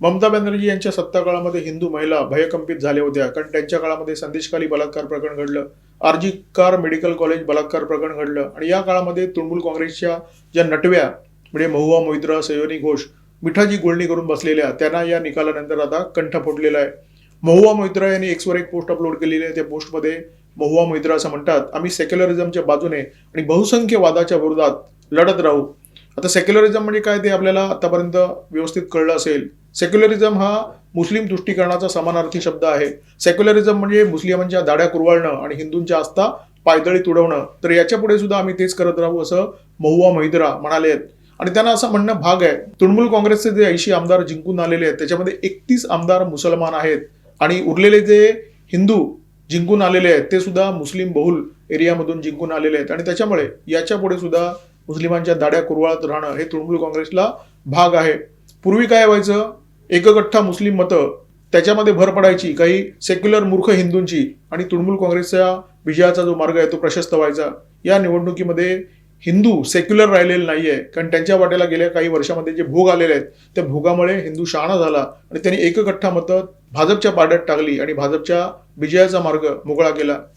ममता बॅनर्जी यांच्या सत्ताकाळामध्ये हिंदू महिला भयकंपित झाल्या होत्या, कारण त्यांच्या काळामध्ये संदेशखाली बलात्कार प्रकरण घडलं, आरजी कार मेडिकल कॉलेज बलात्कार प्रकरण घडलं आणि या काळामध्ये तृणमूल काँग्रेसच्या ज्या नटव्या म्हणजे महुआ मोहित्रा, सयोनी घोष मिठाची गुळणी करून बसलेल्या त्यांना या निकालानंतर आता कंठ फुटलेला आहे. महुआ मोहित्रा यांनी एक्सवर एक पोस्ट अपलोड केलेली आहे. त्या पोस्टमध्ये महुआ मोहित्रा असं म्हणतात, आम्ही सेक्युलरिझमच्या बाजूने आणि बहुसंख्य वादाच्या विरोधात लढत राहू. आता सेक्युलरिझम म्हणजे काय ते आपल्याला आतापर्यंत व्यवस्थित कळलं असेल. सेक्युलरिझम हा मुस्लिम तुष्टीकरणाचा समानार्थी शब्द आहे. सेक्युलरिझम म्हणजे मुस्लिमांच्या दाड्या कुरवाळणं आणि हिंदूंच्या आस्था पायदळी तुडवणं. तर याच्या पुढे सुद्धा आम्ही तेच करत राहू असं महुआ मोहित्रा म्हणाले आहेत. आणि त्यांना असं म्हणणं भाग आहे, तृणमूल काँग्रेसचे जे 80 आमदार जिंकून आलेले आहेत त्याच्यामध्ये 31 आमदार मुसलमान आहेत आणि उरलेले जे हिंदू जिंकून आलेले आहेत ते सुद्धा मुस्लिम बहुल एरियामधून जिंकून आलेले आहेत. आणि त्याच्यामुळे याच्या पुढे सुद्धा मुस्लिमांच्या दाड्या कुरवाळत राहणं हे तृणमूल काँग्रेसला भाग आहे. पूर्वी काय व्हायचं, एकगठ्ठा मुस्लिम मतं त्याच्यामध्ये भर पडायची काही सेक्युलर मूर्ख हिंदूंची आणि तृणमूल काँग्रेसच्या विजयाचा जो मार्ग आहे तो प्रशस्त व्हायचा. या निवडणुकीमध्ये हिंदू सेक्युलर राहिलेले नाहीये, कारण त्यांच्या वाट्याला गेल्या काही वर्षामध्ये जे भोग आलेले आहेत त्या भोगामुळे हिंदू शहाणा झाला आणि त्यांनी एकगठ्ठा मतं भाजपच्या पारड्यात टाकली आणि भाजपच्या विजयाचा मार्ग मोकळा केला.